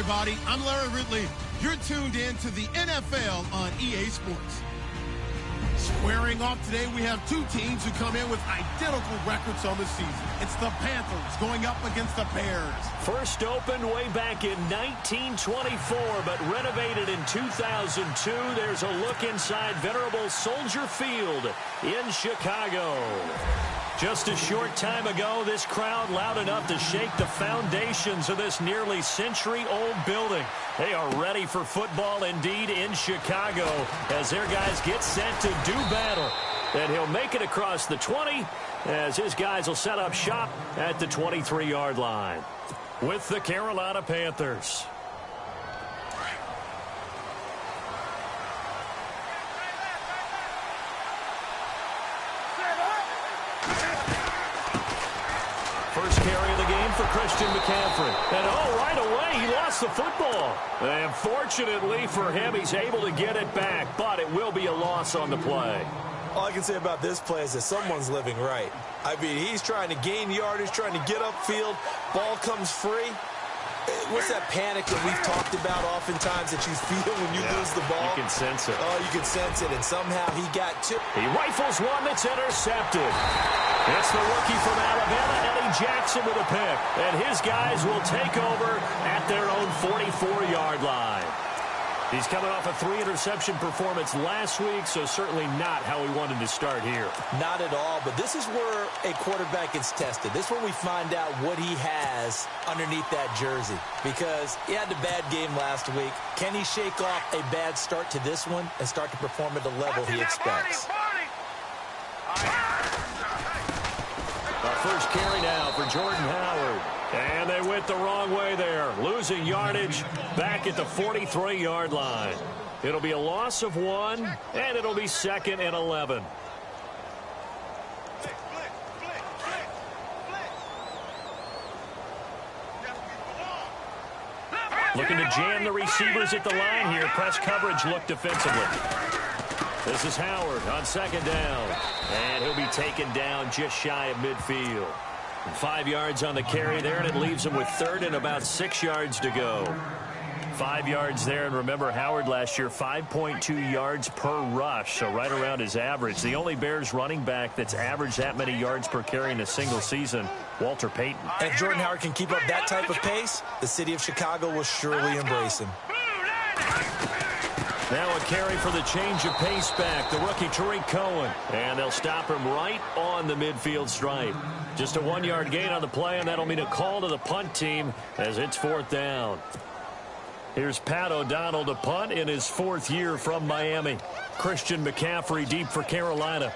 everybody. I'm Larry Ridley. You're tuned in to the NFL on EA Sports. Squaring off today, we have two teams who come in with identical records on the season. It's the Panthers going up against the Bears. First opened way back in 1924, but renovated in 2002. There's a look inside venerable Soldier Field in Chicago. Just a short time ago, this crowd loud enough to shake the foundations of this nearly century-old building. They are ready for football indeed in Chicago as their guys get set to do battle. And he'll make it across the 20 as his guys will set up shop at the 23-yard line with the Carolina Panthers. First carry of the game for Christian McCaffrey. And right away, he lost the football. And fortunately for him, he's able to get it back, but it will be a loss on the play. All I can say about this play is that someone's living right. I mean, he's trying to gain yardage, trying to get upfield. Ball comes free. What's that panic that we've talked about oftentimes that you feel when you lose the ball? You can sense it. Oh, you can sense it, and somehow he got two. He rifles one that's intercepted. It's the rookie from Alabama, Eddie Jackson, with a pick. And his guys will take over at their own 44-yard line. He's coming off a 3-interception performance last week, so certainly not how he wanted to start here. Not at all, but this is where a quarterback gets tested. This is where we find out what he has underneath that jersey. Because he had a bad game last week. Can he shake off a bad start to this one and start to perform at the level he expects? First carry now for Jordan Howard. And they went the wrong way there. Losing yardage back at the 43-yard line. It'll be a loss of 1, and it'll be 2nd and 11. Looking to jam the receivers at the line here. Press coverage look defensively. This is Howard on 2nd down. And he'll be taken down just shy of midfield. 5 yards on the carry there, and it leaves him with 3rd and about 6 yards to go. 5 yards there, and remember Howard last year, 5.2 yards per rush, so right around his average. The only Bears running back that's averaged that many yards per carry in a single season, Walter Payton. And if Jordan Howard can keep up that type of pace, the city of Chicago will surely embrace him. Now a carry for the change of pace back, the rookie Tariq Cohen. And they'll stop him right on the midfield stripe. Just a 1-yard gain on the play, and that'll mean a call to the punt team as it's 4th down. Here's Pat O'Donnell to punt in his 4th year from Miami. Christian McCaffrey deep for Carolina.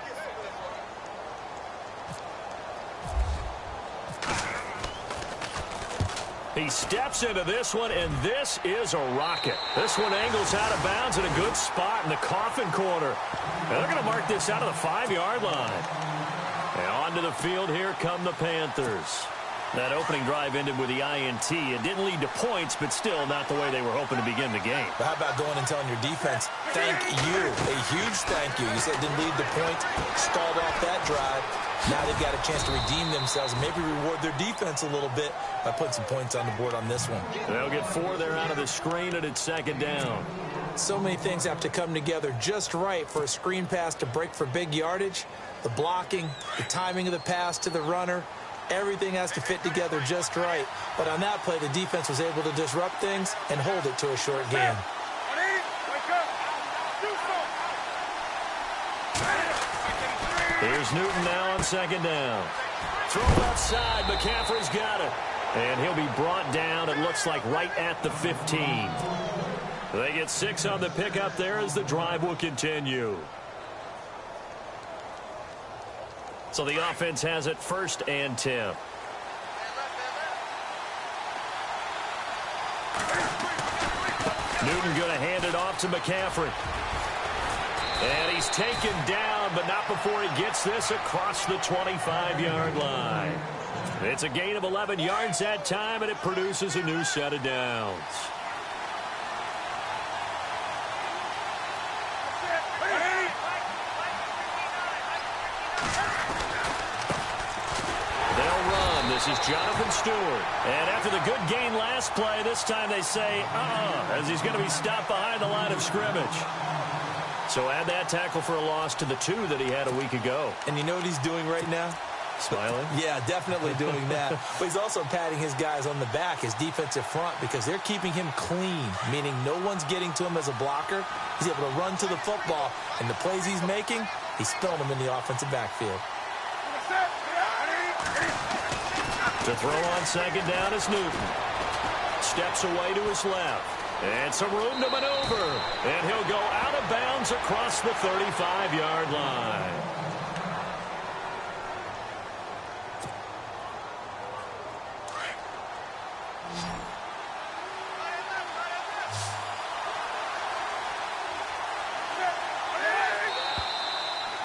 He steps into this one, and this is a rocket. This one angles out of bounds in a good spot in the coffin corner. And they're going to mark this out of the 5-yard line. And onto the field, here come the Panthers. That opening drive ended with the INT. It didn't lead to points, but still not the way they were hoping to begin the game. But how about going and telling your defense, thank you, a huge thank you. You said it didn't lead to points, stalled off that drive. Now they've got a chance to redeem themselves and maybe reward their defense a little bit by putting some points on the board on this one. They'll get 4 there out of the screen, and it's 2nd down. So many things have to come together just right for a screen pass to break for big yardage. The blocking, the timing of the pass to the runner, everything has to fit together just right. But on that play, the defense was able to disrupt things and hold it to a short game. Here's Newton now on 2nd down. Throw outside. McCaffrey's got it. And he'll be brought down, it looks like, right at the 15. They get 6 on the pickup there as the drive will continue. So the offense has it 1st and 10. Newton going to hand it off to McCaffrey. And he's taken down, but not before he gets this across the 25-yard line. It's a gain of 11 yards that time, and it produces a new set of downs. This is Jonathan Stewart. And after the good gain last play, this time they say, as he's going to be stopped behind the line of scrimmage. So add that tackle for a loss to the 2 that he had a week ago. And you know what he's doing right now? Smiling? Yeah, definitely doing that. But he's also patting his guys on the back, his defensive front, because they're keeping him clean, meaning no one's getting to him as a blocker. He's able to run to the football, and the plays he's making, he's spilling them in the offensive backfield. To throw on second down is Newton. Steps away to his left. And some room to maneuver. And he'll go out of bounds across the 35-yard line.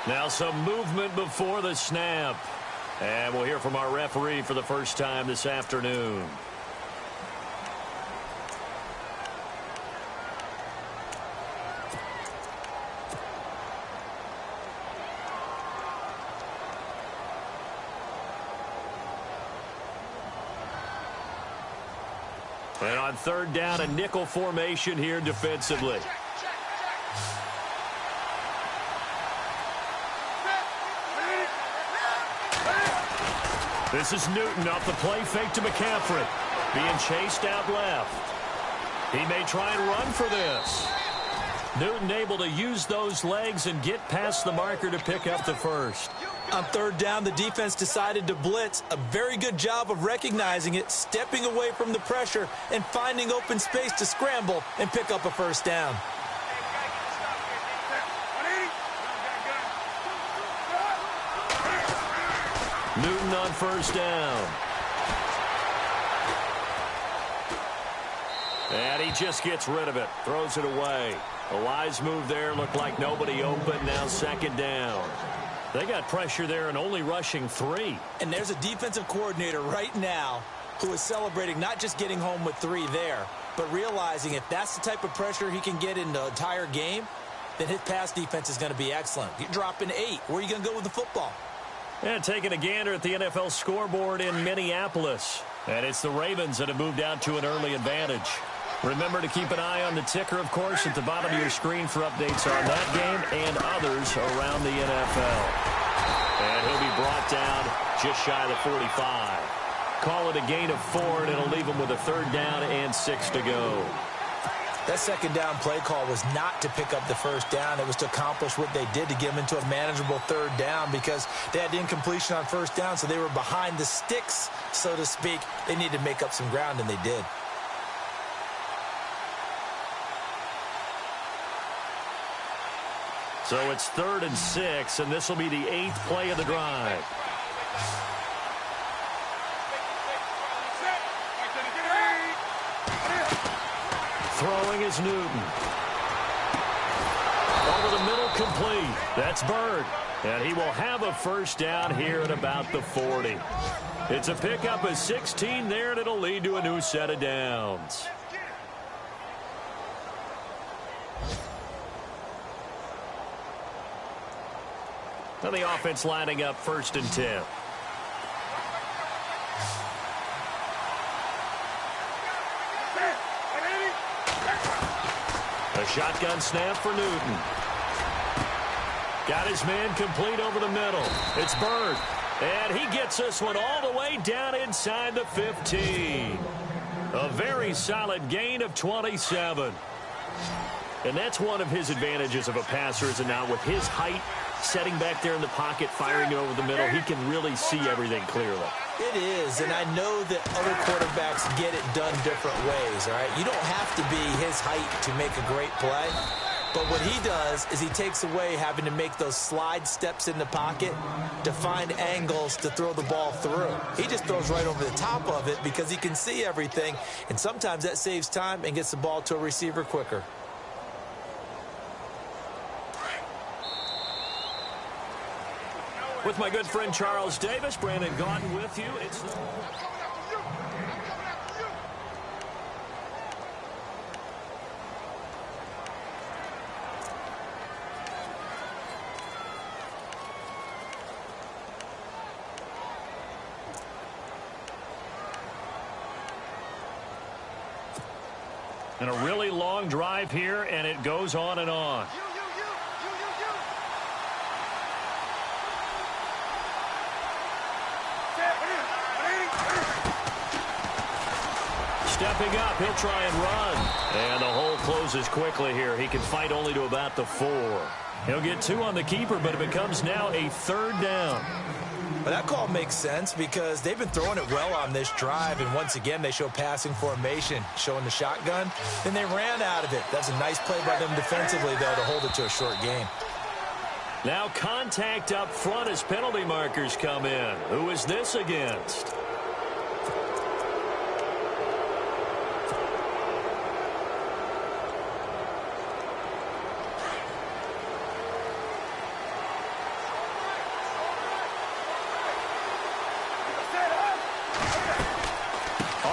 Now some movement before the snap. And we'll hear from our referee for the first time this afternoon. And on third down, a nickel formation here defensively. This is Newton off the play fake to McCaffrey. Being chased out left. He may try and run for this. Newton able to use those legs and get past the marker to pick up the first. On third down, the defense decided to blitz. A very good job of recognizing it, stepping away from the pressure, and finding open space to scramble and pick up a first down. Newton on first down. And he just gets rid of it. Throws it away. A wise move there. Looked like nobody open. Now second down. They got pressure there and only rushing 3. And there's a defensive coordinator right now who is celebrating not just getting home with 3 there, but realizing if that's the type of pressure he can get in the entire game, then his pass defense is going to be excellent. You're dropping 8. Where are you going to go with the football? And taking a gander at the NFL scoreboard in Minneapolis. And it's the Ravens that have moved out to an early advantage. Remember to keep an eye on the ticker, of course, at the bottom of your screen for updates on that game and others around the NFL. And he'll be brought down just shy of the 45. Call it a gain of 4, and it'll leave him with a third down and 6 to go. That second down play call was not to pick up the first down. It was to accomplish what they did to get them into a manageable third down because they had incompletion on first down, so they were behind the sticks, so to speak. They needed to make up some ground, and they did. So it's 3rd and 6, and this will be the 8th play of the drive. Throwing is Newton. Over the middle, complete. That's Bird. And he will have a first down here at about the 40. It's a pickup of 16 there, and it'll lead to a new set of downs. Now the offense lining up 1st and 10. A shotgun snap for Newton. Got his man complete over the middle. It's Bird. And he gets this one all the way down inside the 15. A very solid gain of 27. And that's one of his advantages of a passer, is now with his height, setting back there in the pocket, firing over the middle, he can really see everything clearly. It is, and I know that other quarterbacks get it done different ways, all right? You don't have to be his height to make a great play, but what he does is he takes away having to make those slide steps in the pocket to find angles to throw the ball through. He just throws right over the top of it because he can see everything, and sometimes that saves time and gets the ball to a receiver quicker. With my good friend Charles Davis, Brandon Gaudin with you. And a really long drive here, and it goes on and on. Stepping up, he'll try and run. And the hole closes quickly here. He can fight only to about the 4. He'll get 2 on the keeper, but it becomes now a 3rd down. But that call makes sense because they've been throwing it well on this drive, and once again they show passing formation, showing the shotgun, and they ran out of it. That's a nice play by them defensively, though, to hold it to a short game. Now contact up front as penalty markers come in. Who is this against?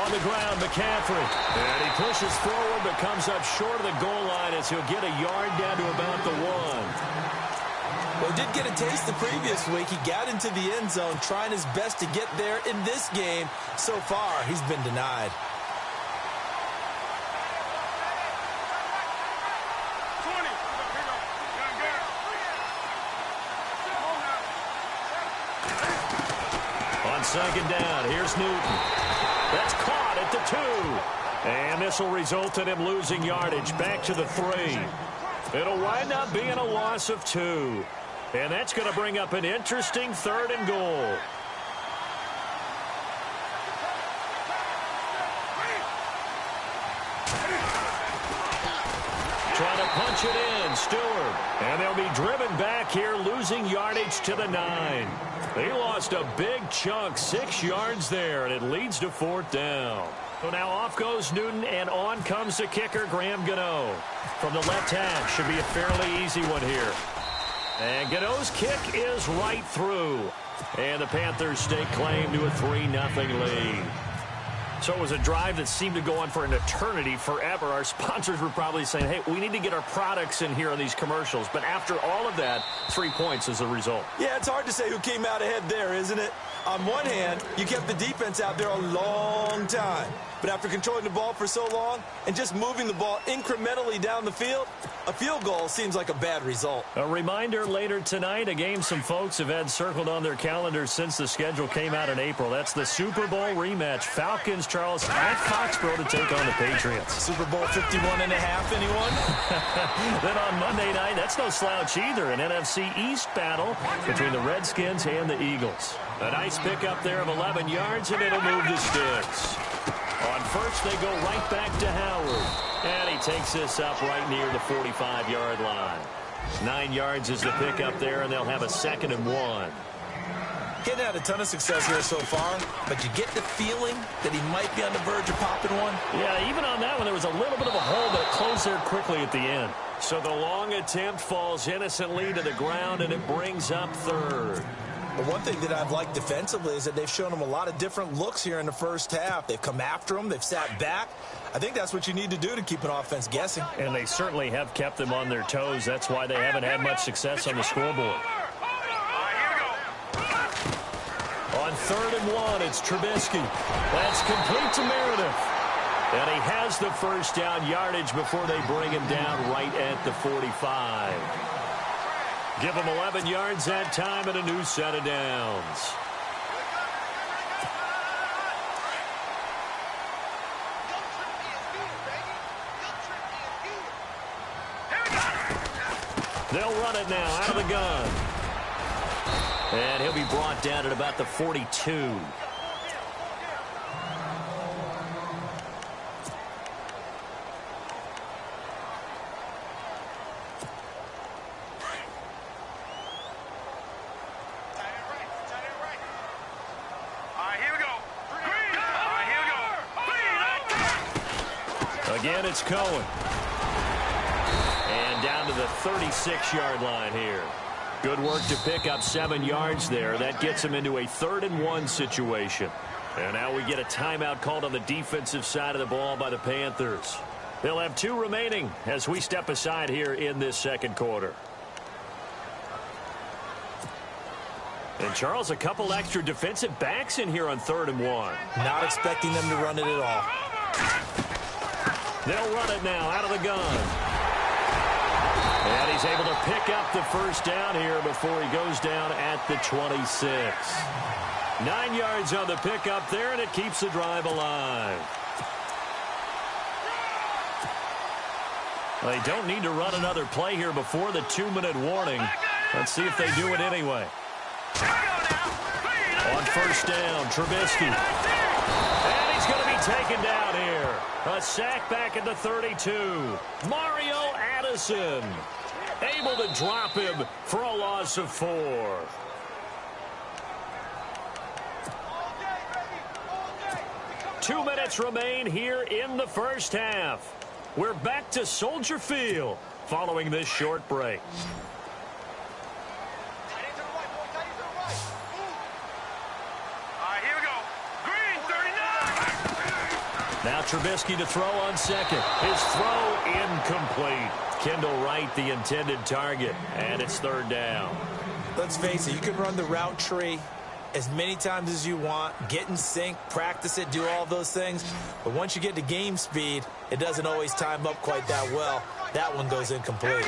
The ground, McCaffrey. And he pushes forward, but comes up short of the goal line as he'll get a yard down to about the 1. Well, he did get a taste the previous week. He got into the end zone, trying his best to get there in this game. So far, he's been denied. On 2nd down, here's Newton. That's caught at the 2. And this will result in him losing yardage back to the 3. It'll wind up being a loss of 2. And that's going to bring up an interesting 3rd and goal. Trying to punch it in, Stewart. And they'll be driven back here, losing yardage to the 9. They lost a big chunk, 6 yards there, and it leads to 4th down. So now off goes Newton, and on comes the kicker, Graham Gano. From the left hash, should be a fairly easy one here. And Gano's kick is right through. And the Panthers stake claim to a 3-0 lead. So it was a drive that seemed to go on for an eternity, forever. Our sponsors were probably saying, hey, we need to get our products in here on these commercials. But after all of that, 3 points as a result. Yeah, it's hard to say who came out ahead there, isn't it? On one hand, you kept the defense out there a long time. But after controlling the ball for so long and just moving the ball incrementally down the field, a field goal seems like a bad result. A reminder later tonight, a game some folks have had circled on their calendars since the schedule came out in April. That's the Super Bowl rematch. Falcons, Charles, at Foxborough to take on the Patriots. Super Bowl 51.5, anyone? Then on Monday night, that's no slouch either. An NFC East battle between the Redskins and the Eagles. A nice pickup there of 11 yards, and it'll move the sticks. On first, they go right back to Howard. And he takes this up right near the 45-yard line. 9 yards is the pickup there, and they'll have a 2nd and 1. Getting had a ton of success here so far, but you get the feeling that he might be on the verge of popping one. Yeah, even on that one, there was a little bit of a hole, but it closed there quickly at the end. So the long attempt falls innocently to the ground, and it brings up 3rd. But one thing that I've liked defensively is that they've shown him a lot of different looks here in the first half. They've come after him. They've sat back. I think that's what you need to do to keep an offense guessing. And they certainly have kept them on their toes. That's why they haven't had much success on the scoreboard. On 3rd and 1, it's Trubisky. That's complete to Meredith. And he has the first down yardage before they bring him down right at the 45. Give him 11 yards that time and a new set of downs. They'll run it now out of the gun. And he'll be brought down at about the 42. Again, it's Cohen. And down to the 36-yard line here. Good work to pick up 7 yards there. That gets him into a 3rd and 1 situation. And now we get a timeout called on the defensive side of the ball by the Panthers. They'll have 2 remaining as we step aside here in this second quarter. And, Charles, a couple extra defensive backs in here on 3rd and 1. Not expecting them to run it at all. They'll run it now out of the gun. And he's able to pick up the first down here before he goes down at the 26. 9 yards on the pickup there, and it keeps the drive alive. They don't need to run another play here before the 2-minute warning. Let's see if they do it anyway. On first down, Trubisky. And he's going to be taken down here. A sack back at the 32. Mario Addison able to drop him for a loss of 4. Two minutes remain here in the first half. We're back to Soldier Field following this short break. Now Trubisky to throw on second. His throw incomplete. Kendall Wright, the intended target, and it's third down. Let's face it, you can run the route tree as many times as you want, get in sync, practice it, do all those things. But once you get to game speed, it doesn't always time up quite that well. That one goes incomplete.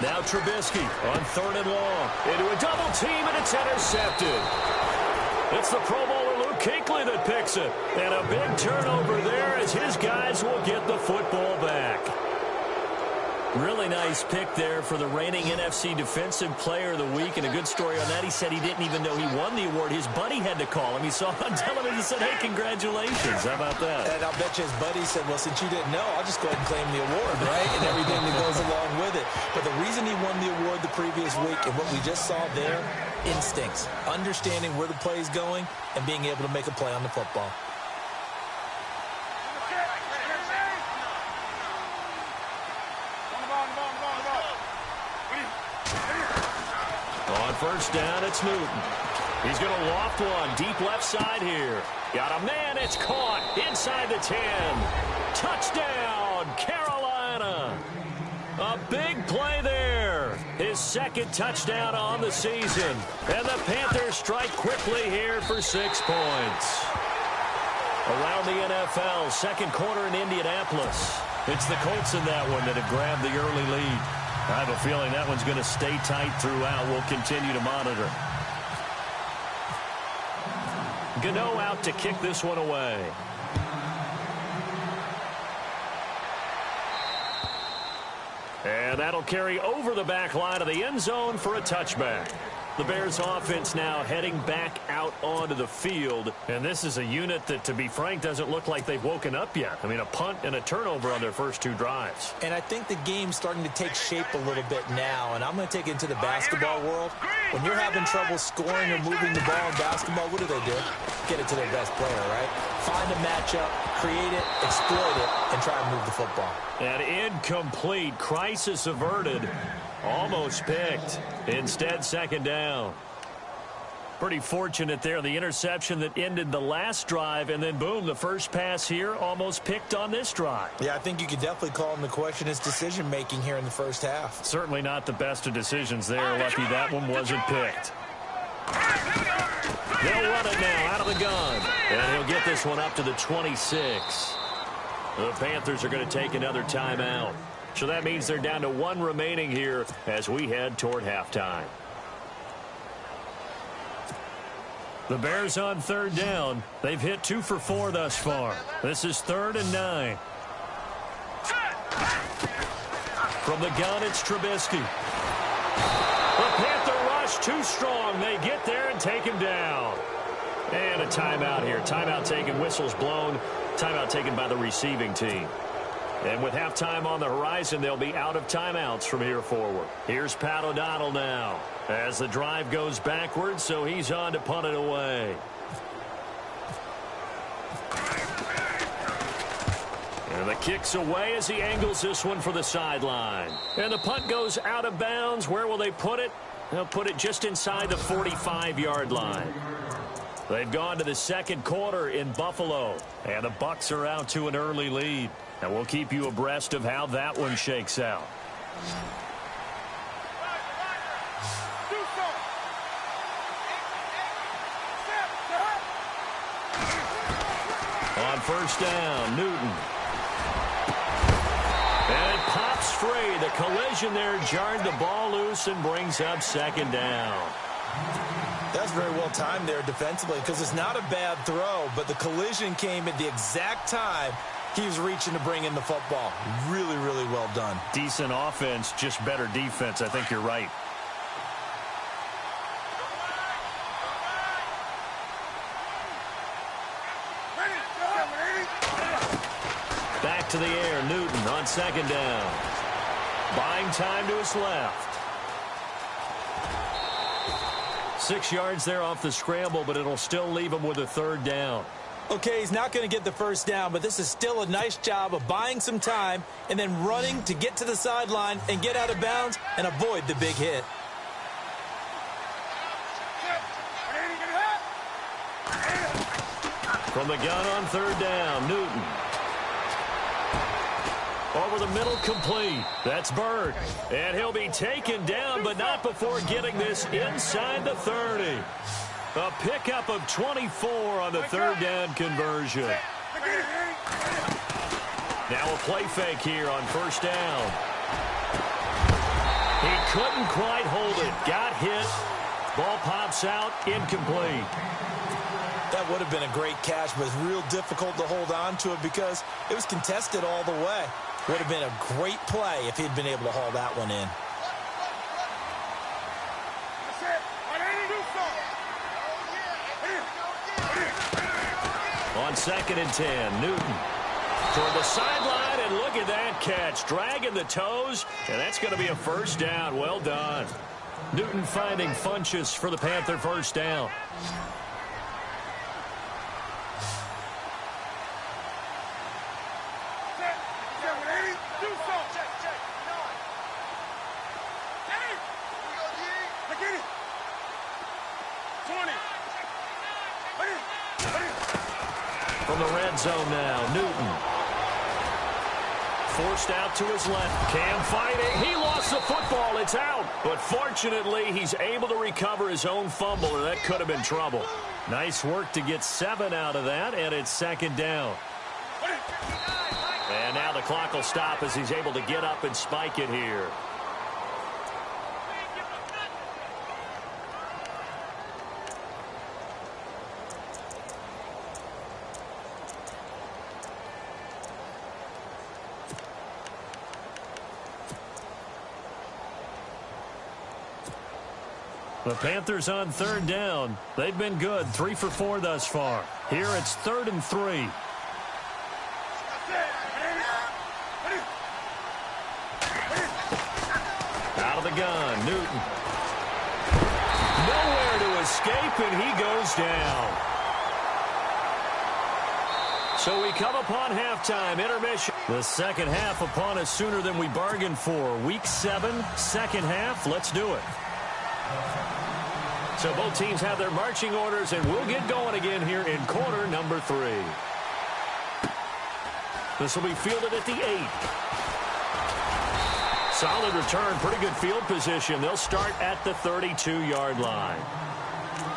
Now Trubisky on third and long. Into a double team, and it's intercepted. It's the Pro Bowler Luke Kuechly that picks it. And a big turnover there as his guys will get the football back. Really nice pick there for the reigning NFC Defensive Player of the Week. And a good story on that. He said he didn't even know he won the award. His buddy had to call him. He saw it on television and said, hey, congratulations. How about that? And I'll bet you his buddy said, well, since you didn't know, I'll just go ahead and claim the award, right? And everything that goes along with it. But the reason he won the award the previous week and what we just saw there, instincts, understanding where the play is going and being able to make a play on the football. On first down, it's Newton. He's going to loft one deep left side here. Got a man, it's caught inside the 10. Touchdown, Carolina. A big play there. His second touchdown on the season. And the Panthers strike quickly here for 6 points. Around the NFL, second quarter in Indianapolis. It's the Colts in that one that have grabbed the early lead. I have a feeling that one's going to stay tight throughout. We'll continue to monitor. Gano out to kick this one away. And that'll carry over the back line of the end zone for a touchback. The Bears offense now heading back out onto the field. And this is a unit that, to be frank, doesn't look like they've woken up yet. I mean, a punt and a turnover on their first 2 drives. And I think the game's starting to take shape a little bit now. And I'm going to take it into the basketball world. When you're having trouble scoring or moving the ball in basketball, what do? Get it to their best player, right? Find a matchup, create it, exploit it, and try and move the football. An incomplete, crisis averted. Almost picked. Instead, second down. Pretty fortunate there. The interception that ended the last drive, and then, boom, the first pass here almost picked on this drive. Yeah, I think you could definitely call him the question his decision-making here in the first half. Certainly not the best of decisions there. Lucky that one wasn't picked. They'll run it now out of the gun. And he'll get this one up to the 26. The Panthers are going to take another timeout. So that means they're down to 1 remaining here as we head toward halftime. The Bears on third down. They've hit 2 for 4 thus far. This is 3rd and 9. From the gun, it's Trubisky. The Panther rush too strong. They get there and take him down. And a timeout here. Timeout taken, whistles blown. Timeout taken by the receiving team. And with halftime on the horizon, they'll be out of timeouts from here forward. Here's Pat O'Donnell now as the drive goes backwards, so he's on to punt it away. And the kick's away as he angles this one for the sideline. And the punt goes out of bounds. Where will they put it? They'll put it just inside the 45-yard line. They've gone to the second quarter in Buffalo, and the Bucs are out to an early lead. And we'll keep you abreast of how that one shakes out. On first down, Newton. free. The collision there jarred the ball loose and brings up second down. That's very well timed there defensively because it's not a bad throw, but the collision came at the exact time he was reaching to bring in the football. Really, really well done. Decent offense, just better defense. I think you're right. Back to the air, Newton on second down. Buying time to his left. 6 yards there off the scramble, but it'll still leave him with a third down. Okay, he's not going to get the first down, but this is still a nice job of buying some time and then running to get to the sideline and get out of bounds and avoid the big hit. From the gun on third down, Newton. Over the middle, complete. That's Bird. And he'll be taken down, but not before getting this inside the 30. A pickup of 24 on the third down conversion. Now a play fake here on first down. He couldn't quite hold it. Got hit. Ball pops out, incomplete. That would have been a great catch, but it's real difficult to hold on to it because it was contested all the way. Would have been a great play if he'd been able to haul that one in. On second and 10, Newton toward the sideline, and look at that catch. Dragging the toes, and that's going to be a first down. Well done. Newton finding Funchess for the Panther first down. From the red zone now, Newton. Forced out to his left. Cam fighting. He lost the football. It's out. But fortunately, he's able to recover his own fumble, or that could have been trouble. Nice work to get 7 out of that, and it's second down. And now the clock will stop as he's able to get up and spike it here. The Panthers on third down. They've been good, 3 for 4 thus far. Here it's 3rd and 3. Out of the gun, Newton. Nowhere to escape, and he goes down. So we come upon halftime, intermission. The second half upon us sooner than we bargained for. Week 7, second half. Let's do it. So both teams have their marching orders, and we'll get going again here in quarter number 3. This will be fielded at the 8. Solid return, pretty good field position. They'll start at the 32-yard line.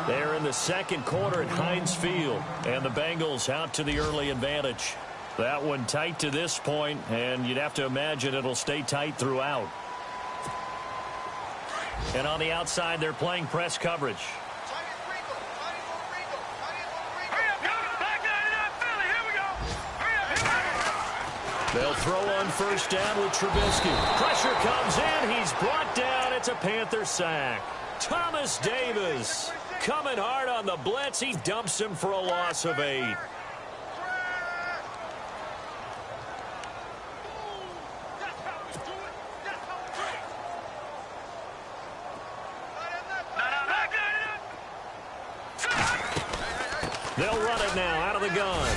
They're in the second quarter at Heinz Field, and the Bengals out to the early advantage. That one tight to this point, and you'd have to imagine it'll stay tight throughout. And on the outside, they're playing press coverage. They'll throw on first down with Trubisky. Pressure comes in. He's brought down. It's a Panther sack. Thomas Davis coming hard on the blitz. He dumps him for a loss of 8. They'll run it now out of the gun.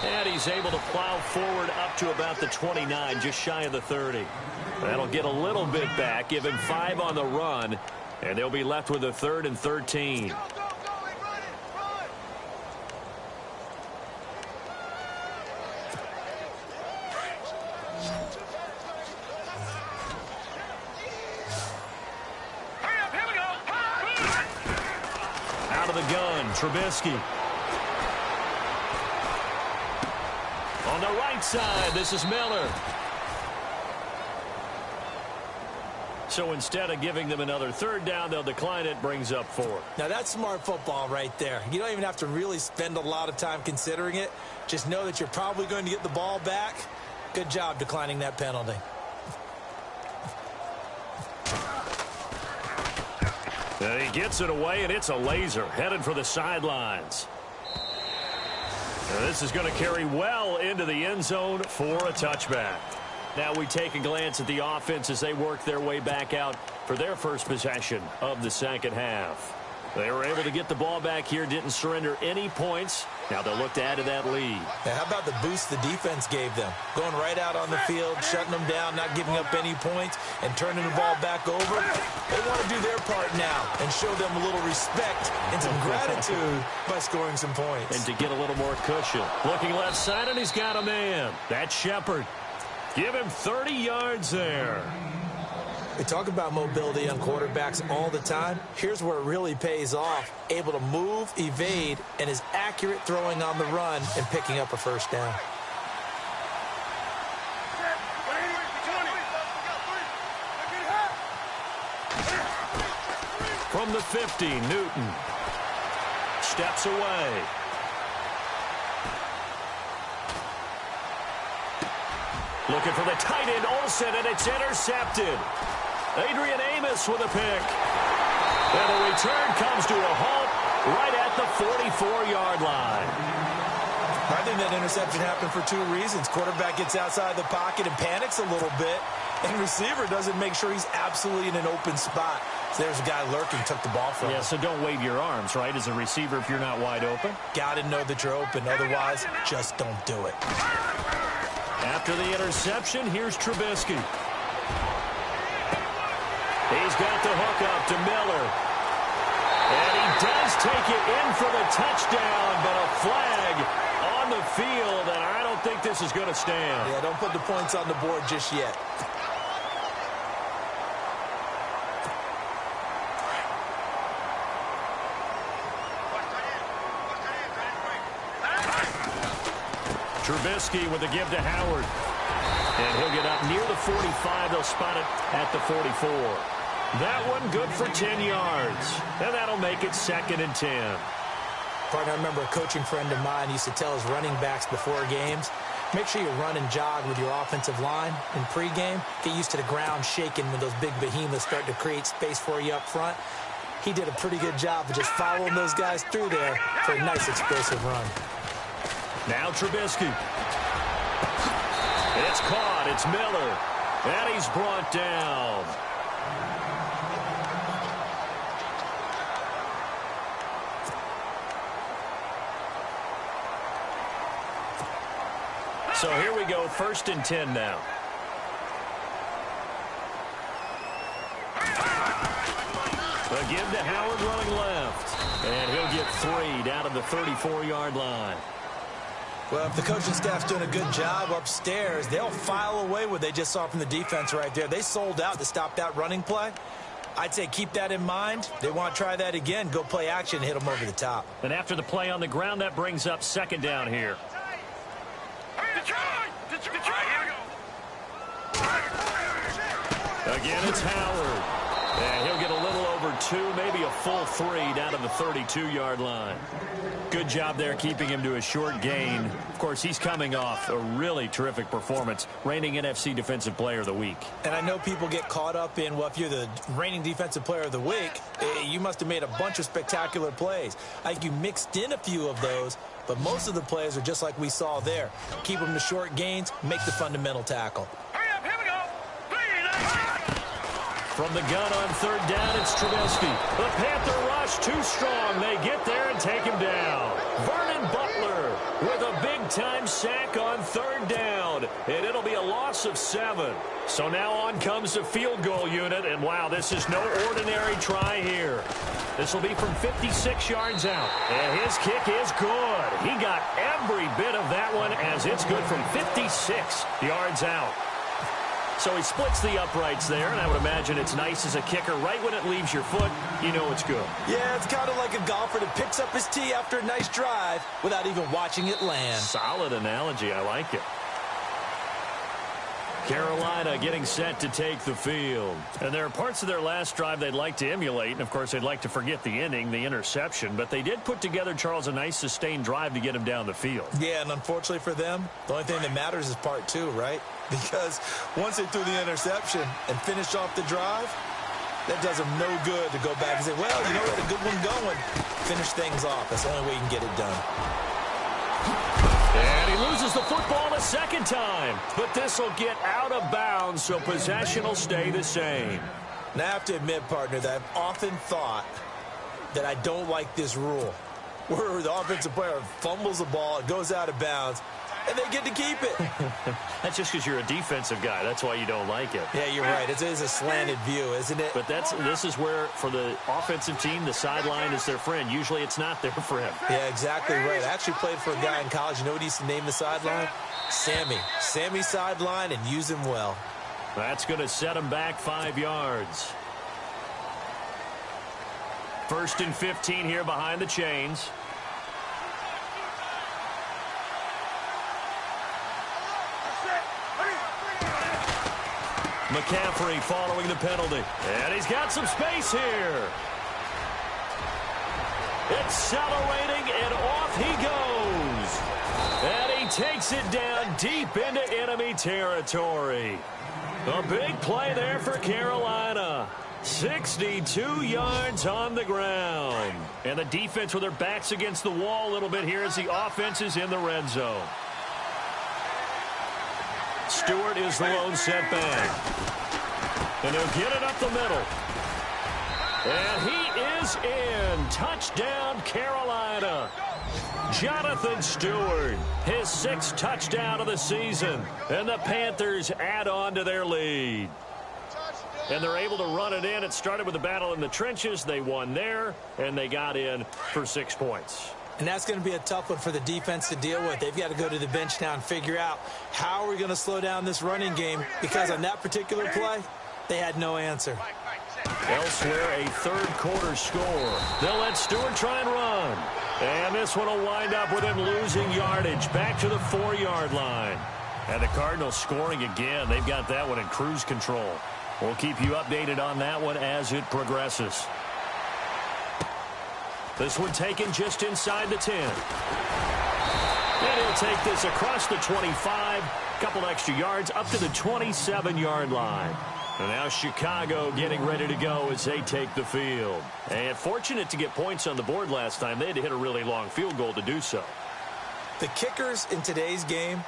And he's able to plow forward up to about the 29, just shy of the 30. That'll get a little bit back, give him 5 on the run, and they'll be left with a 3rd and 13. Out of the gun, Trubisky. On the right side, this is Miller. So instead of giving them another third down, they'll decline it, brings up 4. Now, that's smart football right there. You don't even have to really spend a lot of time considering it. Just know that you're probably going to get the ball back. Good job declining that penalty. And he gets it away, and it's a laser headed for the sidelines. And this is going to carry well into the end zone for a touchback. Now we take a glance at the offense as they work their way back out for their first possession of the second half. They were able to get the ball back here, didn't surrender any points. Now they'll look to add to that lead. Now, how about the boost the defense gave them? Going right out on the field, shutting them down, not giving up any points, and turning the ball back over. They want to do their part now and show them a little respect and some gratitude by scoring some points. And to get a little more cushion. Looking left side, and he's got a man. That's Shepard. Give him 30 yards there. We talk about mobility on quarterbacks all the time. Here's where it really pays off. Able to move, evade, and is accurate throwing on the run and picking up a first down. From the 50, Newton steps away. Looking for the tight end, Olsen, and it's intercepted. Adrian Amos with a pick. And the return comes to a halt right at the 44-yard line. I think that interception happened for 2 reasons. Quarterback gets outside the pocket and panics a little bit, and receiver doesn't make sure he's absolutely in an open spot. So there's a guy lurking, took the ball from him. Yeah, so don't wave your arms, right, as a receiver if you're not wide open. Got to know that you're open. Otherwise, just don't do it. After the interception, here's Trubisky. He's got the hook up to Miller. And he does take it in for the touchdown, but a flag on the field, and I don't think this is going to stand. Yeah, don't put the points on the board just yet. Trubisky with a give to Howard. And he'll get up near the 45. They'll spot it at the 44. That one good for 10 yards. And that'll make it 2nd and 10. Partner, I remember a coaching friend of mine used to tell his running backs before games, make sure you run and jog with your offensive line in pregame. Get used to the ground shaking when those big behemoths start to create space for you up front. He did a pretty good job of just following those guys through there for a nice explosive run. Now Trubisky. It's caught. It's Miller. And he's brought down. So here we go, 1st and 10 now. A give to Howard running left. And he'll get 3 down to the 34-yard line. Well, if the coaching staff's doing a good job upstairs, they'll file away what they just saw from the defense right there. They sold out to stop that running play. I'd say keep that in mind. They want to try that again. Go play action and hit them over the top. And after the play on the ground, that brings up 2nd down here. Again, it's Howard. And he'll get a little over 2, maybe a full 3 down to the 32-yard line. Good job there keeping him to a short gain. Of course, he's coming off a really terrific performance, reigning NFC Defensive Player of the Week. And I know people get caught up in, well, if you're the reigning Defensive Player of the Week, you must have made a bunch of spectacular plays. I think you mixed in a few of those, but most of the plays are just like we saw there. Keep them to short gains, make the fundamental tackle. From the gun on 3rd down, it's Trubisky. The Panther rush too strong. They get there and take him down. Vernon Butler with a big-time sack on 3rd down. And it'll be a loss of 7. So now on comes the field goal unit. And, wow, this is no ordinary try here. This will be from 56 yards out. And his kick is good. He got every bit of that one as it's good from 56 yards out. So he splits the uprights there, and I would imagine it's nice as a kicker. Right when it leaves your foot, you know it's good. Yeah, it's kind of like a golfer that picks up his tee after a nice drive without even watching it land. Solid analogy. I like it. Carolina getting set to take the field. And there are parts of their last drive they'd like to emulate, and of course they'd like to forget the ending, the interception, but they did put together, Charles, a nice sustained drive to get him down the field. Yeah, and unfortunately for them, the only thing that matters is part two, right? Because once they threw the interception and finished off the drive, that does them no good to go back and say, well, you know, we had a good one going. Finish things off. That's the only way you can get it done. And he loses the football the second time. But this will get out of bounds, so possession will stay the same. Now, I have to admit, partner, that I've often thought that I don't like this rule, where the offensive player fumbles the ball, it goes out of bounds, and they get to keep it. That's just because you're a defensive guy. That's why you don't like it. Yeah, you're right. It is a slanted view, isn't it? But this is where, for the offensive team, the sideline is their friend. Usually it's not their friend. Yeah, exactly right. I actually played for a guy in college. You know what he used to name the sideline? Sammy. Sammy sideline, and use him well. That's going to set him back 5 yards. 1st and 15 here behind the chains. McCaffrey following the penalty. And he's got some space here. Accelerating, and off he goes. And he takes it down deep into enemy territory. A big play there for Carolina. 62 yards on the ground. And the defense with their backs against the wall a little bit here as the offense is in the red zone. Stewart is the lone setback. And he'll get it up the middle. And he is in. Touchdown, Carolina. Jonathan Stewart, his 6th touchdown of the season. And the Panthers add on to their lead. And they're able to run it in. It started with a battle in the trenches. They won there, and they got in for 6 points. And that's going to be a tough one for the defense to deal with. They've got to go to the bench now and figure out how are we going to slow down this running game, because on that particular play, they had no answer. Elsewhere, a third-quarter score. They'll let Stewart try and run. And this one will wind up with him losing yardage back to the 4-yard line. And the Cardinals scoring again. They've got that one in cruise control. We'll keep you updated on that one as it progresses. This one taken just inside the 10. And he'll take this across the 25. Couple extra yards up to the 27-yard line. And now Chicago getting ready to go as they take the field. And fortunate to get points on the board last time. They had to hit a really long field goal to do so. The kickers in today's game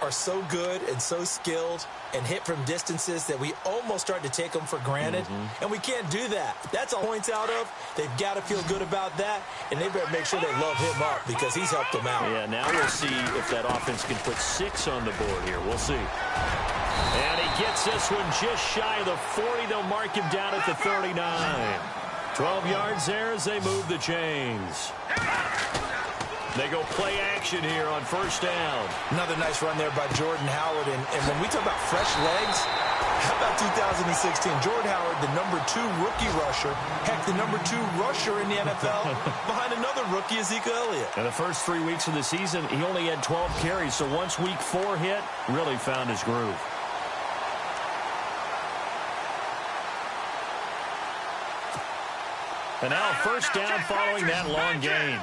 are so good and so skilled and hit from distances that we almost start to take them for granted. And we can't do that. That's all points out of. They've got to feel good about that, and they better make sure they love him up because he's helped them out. Yeah, now we'll see if that offense can put 6 on the board here. We'll see. And he gets this one just shy of the 40. They'll mark him down at the 39. 12 yards there as they move the chains. They go play action here on 1st down. Another nice run there by Jordan Howard. And when we talk about fresh legs, how about 2016? Jordan Howard, the #2 rookie rusher. Heck, the #2 rusher in the NFL behind another rookie, Ezekiel Elliott. And the first 3 weeks of the season, he only had 12 carries. So once week 4 hit, really found his groove. And now 1st down following that long gain.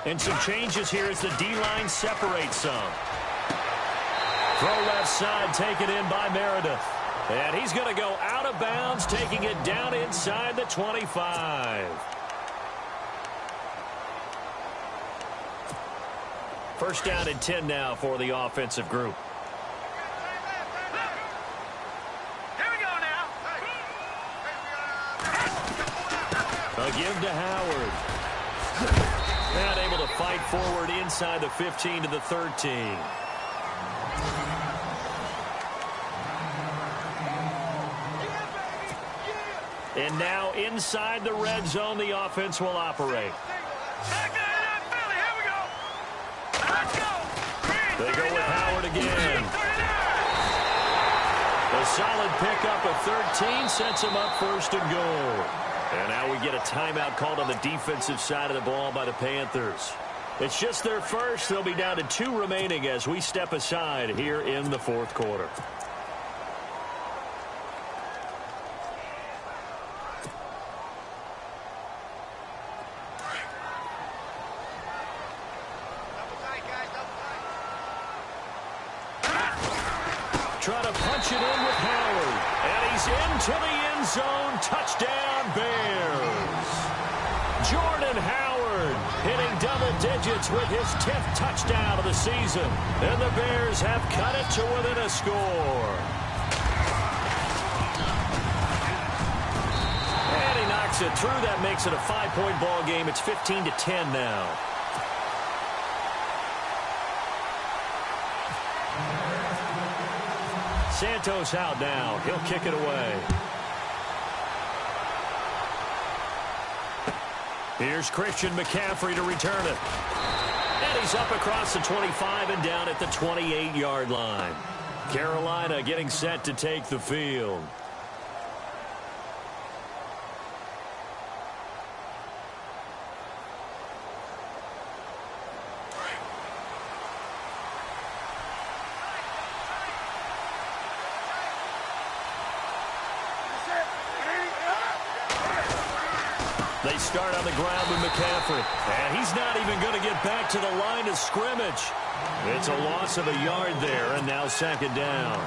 And some changes here as the D-line separates some. Throw left side, taken in by Meredith. And he's going to go out of bounds, taking it down inside the 25. First down and 10 now for the offensive group. Here we go now. A give to Howard. And able to fight forward inside the 15 to the 13. And now inside the red zone, the offense will operate. They go with Howard again. A solid pickup of 13 sets him up 1st and goal. And now we get a timeout called on the defensive side of the ball by the Panthers. It's just their first. They'll be down to 2 remaining as we step aside here in the fourth quarter. Trying to punch it in with Howard. And he's into the end zone. Touchdown, Bears. Jordan Howard hitting double digits with his 10th touchdown of the season. And the Bears have cut it to within a score. And he knocks it through. That makes it a 5-point ball game. It's 15-10 now. Santos out now. He'll kick it away. Here's Christian McCaffrey to return it. And he's up across the 25 and down at the 28-yard line. Carolina getting set to take the field. They start on the ground with McCaffrey. And he's not even going to get back to the line of scrimmage. It's a loss of a yard there, and now second down.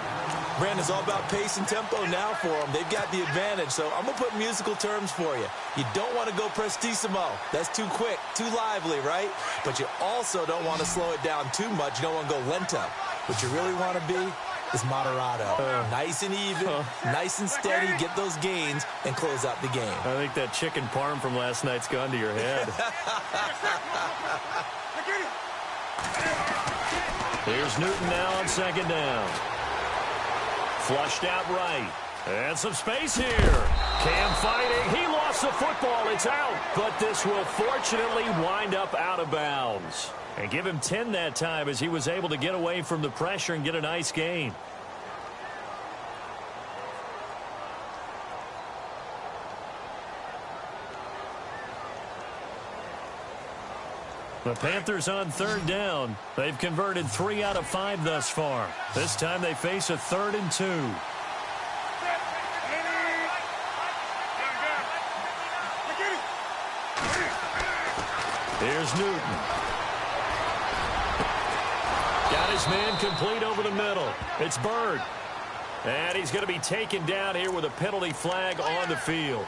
Brandon, it's all about pace and tempo now for them. They've got the advantage, so I'm going to put musical terms for you. You don't want to go prestissimo. That's too quick, too lively, right? But you also don't want to slow it down too much. You don't want to go lento. What you really want to be is moderado. Nice and even, nice and steady, get those gains, and close out the game. I think that chicken parm from last night's gone to your head. Here's Newton now on second down. Flushed out right. And some space here. Cam fighting. He lost the football. It's out. But this will fortunately wind up out of bounds. And give him 10 that time as he was able to get away from the pressure and get a nice gain. The Panthers on third down. They've converted 3 out of 5 thus far. This time they face a 3rd and 2. Here's Newton. Got his man complete over the middle. It's Bird. And he's going to be taken down here with a penalty flag on the field.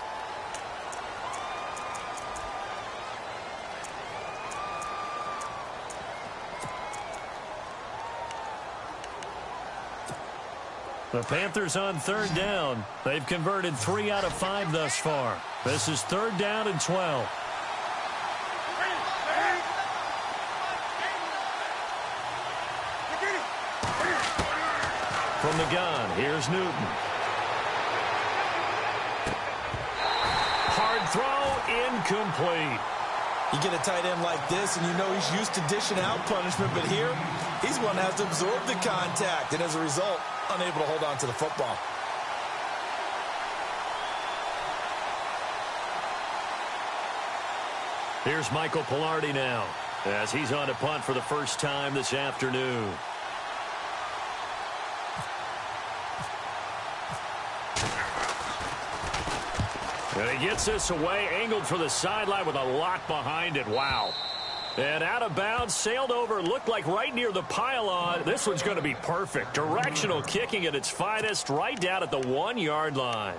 The Panthers on third down. They've converted 3 out of 5 thus far. This is 3rd down and 12. From the gun, here's Newton. Hard throw, incomplete. You get a tight end like this, and you know he's used to dishing out punishment, but here, he's one that has to absorb the contact, and as a result, unable to hold on to the football. Here's Michael Pilardi now, as he's on to punt for the first time this afternoon. And he gets this away, angled for the sideline with a lot behind it. Wow. And out of bounds, sailed over, looked like right near the pylon. This one's going to be perfect. Directional kicking at its finest, right down at the 1-yard line.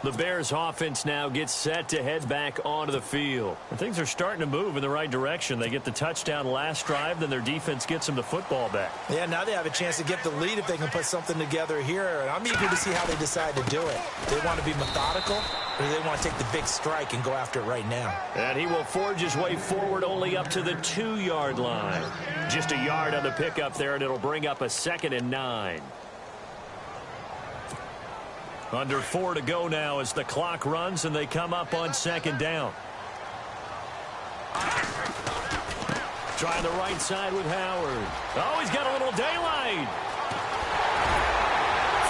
The Bears offense now gets set to head back onto the field. And things are starting to move in the right direction. They get the touchdown last drive, then their defense gets them the football back. Yeah, now they have a chance to get the lead if they can put something together here. And I'm eager to see how they decide to do it. They want to be methodical, or do they want to take the big strike and go after it right now? And he will forge his way forward only up to the 2-yard line. Just a yard on the pickup there, and it'll bring up a 2nd and 9. Under 4 to go now as the clock runs and they come up on 2nd down. Trying the right side with Howard. Oh, he's got a little daylight.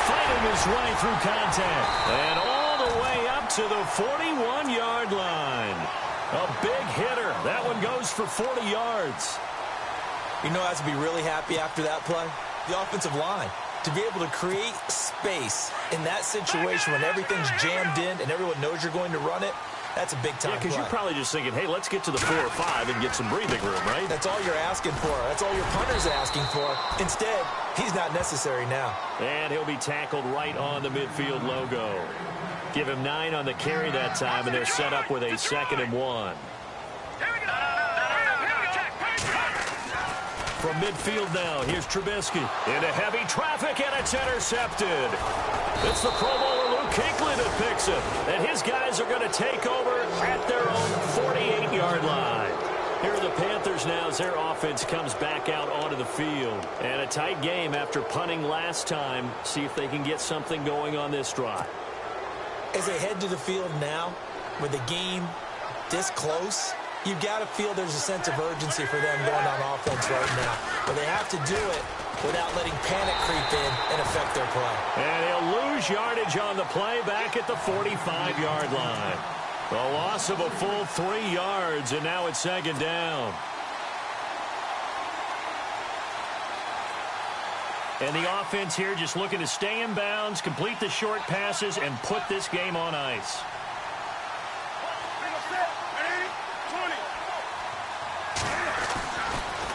Fighting his way through contact. And all the way up to the 41-yard line. A big hitter. That one goes for 40 yards. You know, I have to be really happy after that play. The offensive line. To be able to create space in that situation when everything's jammed in and everyone knows you're going to run it, that's a big-time play. Because you're probably just thinking, hey, let's get to the 4 or 5 and get some breathing room, right? That's all you're asking for. That's all your punter's asking for. Instead, he's not necessary now. And he'll be tackled right on the midfield logo. Give him 9 on the carry that time, and they're set up with a 2nd and 1. From midfield now, here's Trubisky. Into heavy traffic, and it's intercepted. It's the Pro Bowler Luke Kuechly that picks it. And his guys are going to take over at their own 48-yard line. Here are the Panthers now as their offense comes back out onto the field. And a tight game after punting last time. See if they can get something going on this drive. As they head to the field now, with the game this close, you've got to feel there's a sense of urgency for them going on offense right now. But they have to do it without letting panic creep in and affect their play. And he'll lose yardage on the play back at the 45-yard line. A loss of a full 3 yards, and now it's 2nd down. And the offense here just looking to stay in bounds, complete the short passes, and put this game on ice.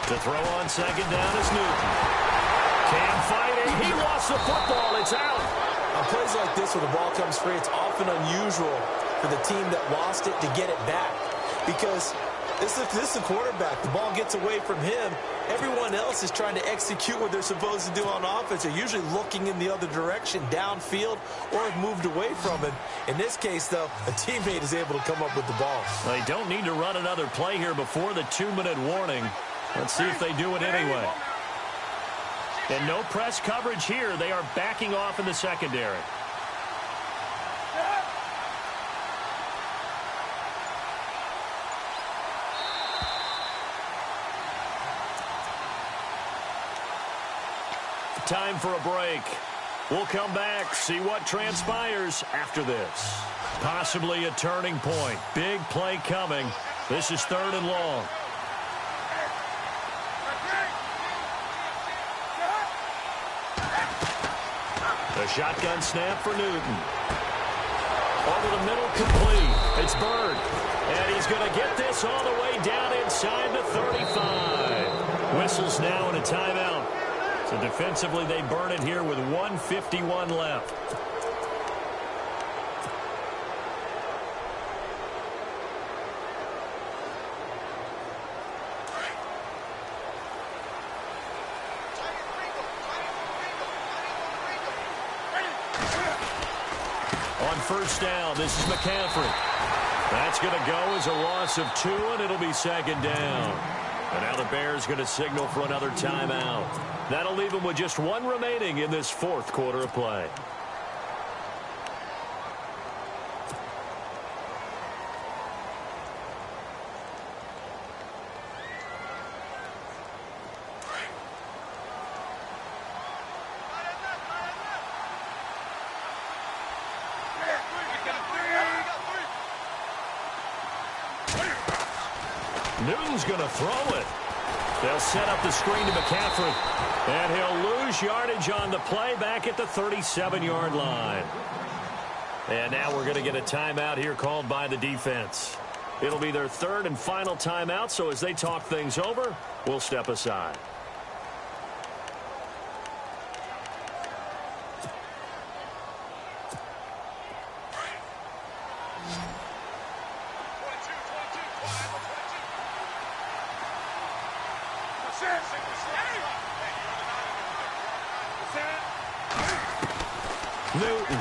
To throw on 2nd down is Newton. Cam fighting. He lost the football. It's out. On plays like this where the ball comes free, it's often unusual for the team that lost it to get it back. Because this is the quarterback. The ball gets away from him. Everyone else is trying to execute what they're supposed to do on offense. They're usually looking in the other direction, downfield, or have moved away from him. In this case, though, a teammate is able to come up with the ball. They don't need to run another play here before the 2-minute warning. Let's see if they do it anyway. And no press coverage here. They are backing off in the secondary. Time for a break. We'll come back, see what transpires after this. Possibly a turning point. Big play coming. This is 3rd and long. The shotgun snap for Newton. Over the middle, complete. It's Bird. And he's going to get this all the way down inside the 35. Whistles now and a timeout. So defensively, they burn it here with 1:51 left. On 1st down, this is McCaffrey. That's going to go as a loss of 2, and it'll be 2nd down. And now the Bears going to signal for another timeout. That'll leave them with just 1 remaining in this 4th quarter of play. Newton's going to throw it. They'll set up the screen to McCaffrey. And he'll lose yardage on the play back at the 37-yard line. And now we're going to get a timeout here called by the defense. It'll be their 3rd and final timeout, so as they talk things over, we'll step aside. Newton.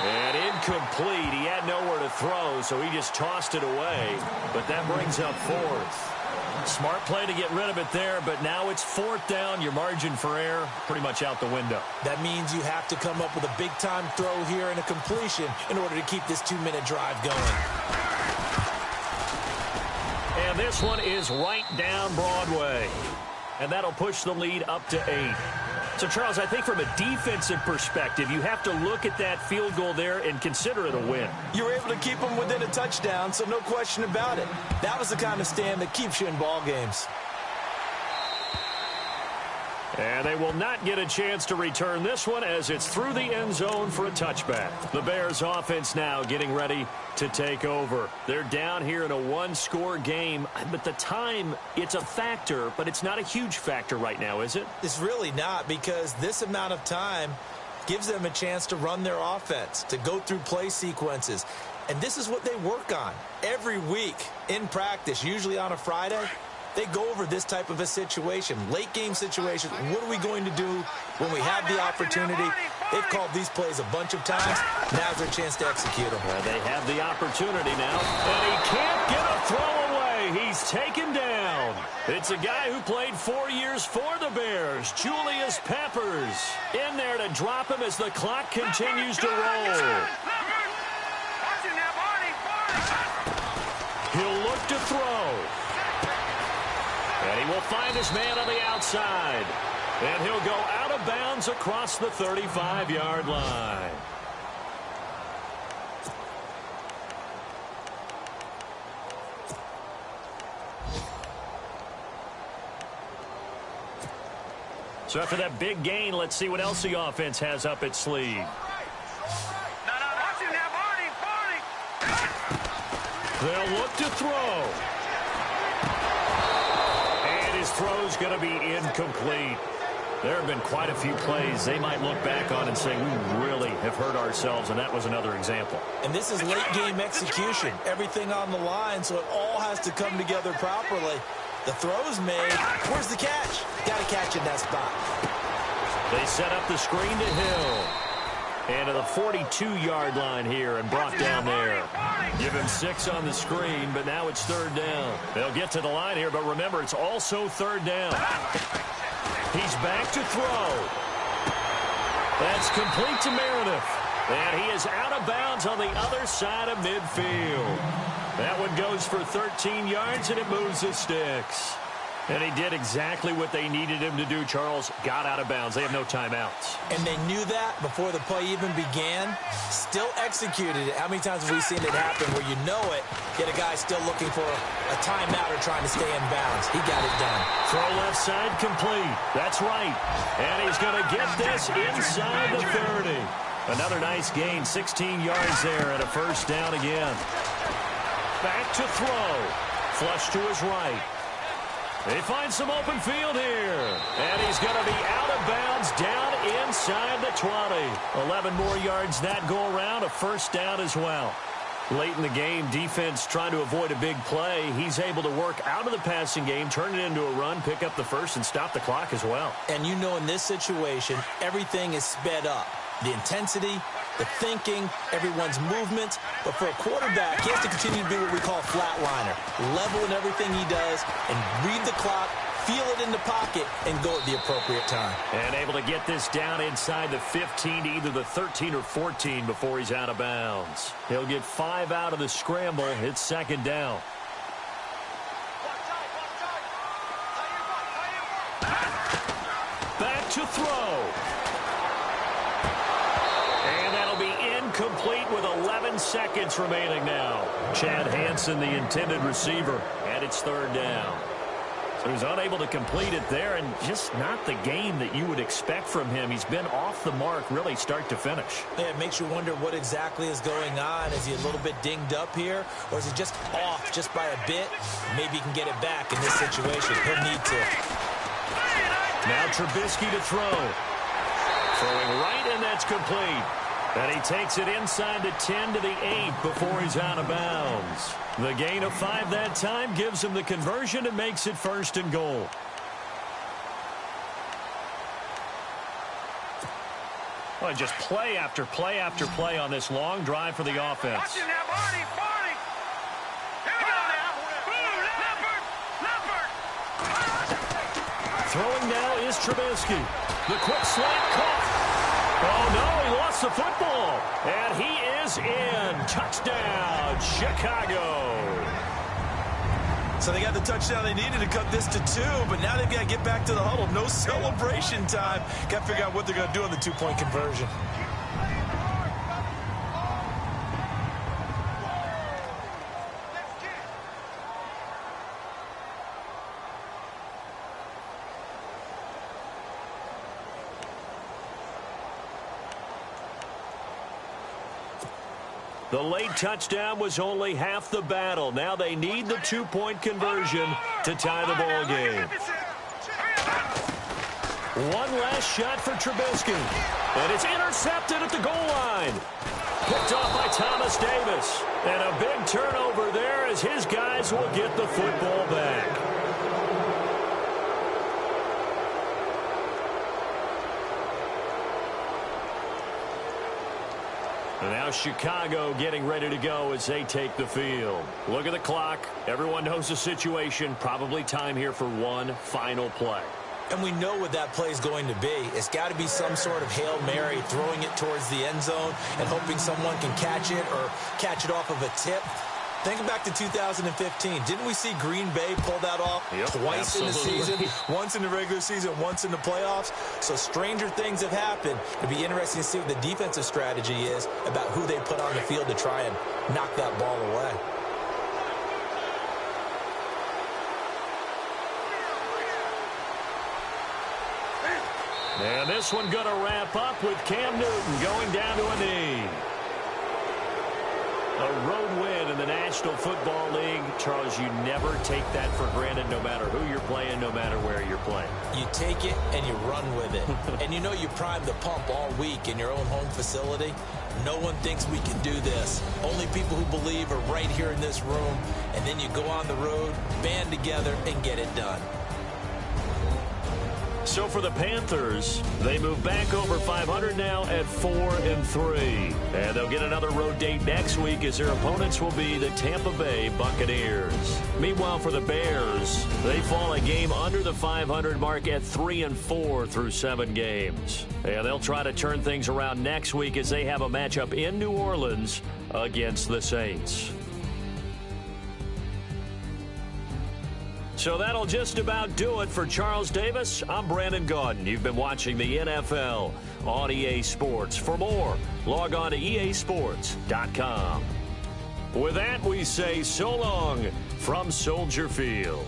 And incomplete. He had nowhere to throw, so he just tossed it away. But that brings up 4th. Smart play to get rid of it there, but now it's 4th down. Your margin for error pretty much out the window. That means you have to come up with a big-time throw here and a completion in order to keep this 2-minute drive going. And this one is right down Broadway. and that'll push the lead up to 8. So, Charles, I think from a defensive perspective, you have to look at that field goal there and consider it a win. You were able to keep them within a touchdown, so no question about it. That was the kind of stand that keeps you in ball games. And they will not get a chance to return this one as it's through the end zone for a touchback. The Bears offense now getting ready to take over. They're down here in a one-score game, but the time, it's a factor, but it's not a huge factor right now, is it? It's really not, because this amount of time gives them a chance to run their offense, to go through play sequences. And this is what they work on every week in practice, usually on a Friday. They go over this type of a situation, late game situation. What are we going to do when we have the opportunity? They've called these plays a bunch of times. Now's their chance to execute them. Well, they have the opportunity now, and he can't get a throw away. He's taken down. It's a guy who played 4 years for the Bears, Julius Peppers, in there to drop him as the clock continues to roll. He'll look to throw. And he will find his man on the outside. And he'll go out of bounds across the 35-yard line. So after that big gain, let's see what else the offense has up its sleeve. They'll look to throw. His throw's going to be incomplete. There have been quite a few plays they might look back on and say, we really have hurt ourselves, and that was another example. And this is late game execution. Everything on the line, so it all has to come together properly. The throw's made. Where's the catch? Got to catch in that spot. They set up the screen to Hill. And to the 42-yard line here and brought down there. Give him 6 on the screen, but now it's 3rd down. They'll get to the line here, but remember, it's also 3rd down. He's back to throw. That's complete to Meredith. And he is out of bounds on the other side of midfield. That one goes for 13 yards, and it moves the sticks. And he did exactly what they needed him to do, Charles. Got out of bounds. They have no timeouts. And they knew that before the play even began. Still executed it. How many times have we seen it happen where you know it, yet a guy still looking for a timeout or trying to stay in bounds? He got it done. Throw left side complete. That's right. And he's going to get this inside the 30. Another nice gain. 16 yards there and a 1st down again. Back to throw. Flush to his right. They find some open field here. And he's going to be out of bounds down inside the 20. 11 more yards that go around. A 1st down as well. Late in the game, defense trying to avoid a big play. He's able to work out of the passing game, turn it into a run, pick up the 1st, and stop the clock as well. And you know in this situation, everything is sped up. The intensity, the thinking, everyone's movement. But for a quarterback, he has to continue to do what we call a flatliner. Level in everything he does and read the clock, feel it in the pocket, and go at the appropriate time. And able to get this down inside the 15 to either the 13 or 14 before he's out of bounds. He'll get 5 out of the scramble. It's 2nd down. Back to throw. Complete with 11 seconds remaining now. Chad Hansen, the intended receiver, and it's 3rd down. So he's unable to complete it there, and just not the game that you would expect from him. He's been off the mark really start to finish. Yeah, it makes you wonder what exactly is going on. Is he a little bit dinged up here, or is he just off just by a bit? Maybe he can get it back in this situation. He'll need to. Now Trubisky to throw. Throwing right, and that's complete. And he takes it inside the 10 to the 8 before he's out of bounds. The gain of 5 that time gives him the conversion and makes it 1st and goal. Well, just play after play after play on this long drive for the offense. Throwing now is Trubisky. The quick slant caught. Oh, no, he lost the football. And he is in. Touchdown, Chicago. So they got the touchdown they needed to cut this to 2, but now they've got to get back to the huddle. No celebration time. Got to figure out what they're going to do on the 2-point conversion. The late touchdown was only half the battle. Now they need the 2-point conversion to tie the ball game. One last shot for Trubisky. And it's intercepted at the goal line. Picked off by Thomas Davis. And a big turnover there as his guys will get the football back. And now Chicago getting ready to go as they take the field. Look at the clock. Everyone knows the situation. Probably time here for one final play. And we know what that play is going to be. It's got to be some sort of Hail Mary, throwing it towards the end zone and hoping someone can catch it or catch it off of a tip. Think back to 2015. Didn't we see Green Bay pull that off twice in the season? Once in the regular season, once in the playoffs. So stranger things have happened. It'll be interesting to see what the defensive strategy is about who they put on the field to try and knock that ball away. And this one going to wrap up with Cam Newton going down to a knee. A road win in the National Football League. Charles, you never take that for granted no matter who you're playing, no matter where you're playing. You take it and you run with it. And you know you primed the pump all week in your own home facility. No one thinks we can do this. Only people who believe are right here in this room. And then you go on the road, band together, and get it done. So for the Panthers, they move back over 500 now at 4-3. And they'll get another road date next week as their opponents will be the Tampa Bay Buccaneers. Meanwhile, for the Bears, they fall a game under the 500 mark at 3-4 through 7 games. And they'll try to turn things around next week as they have a matchup in New Orleans against the Saints. So that'll just about do it for Charles Davis. I'm Brandon Gaudin. You've been watching the NFL on EA Sports. For more, log on to easports.com. With that, we say so long from Soldier Field.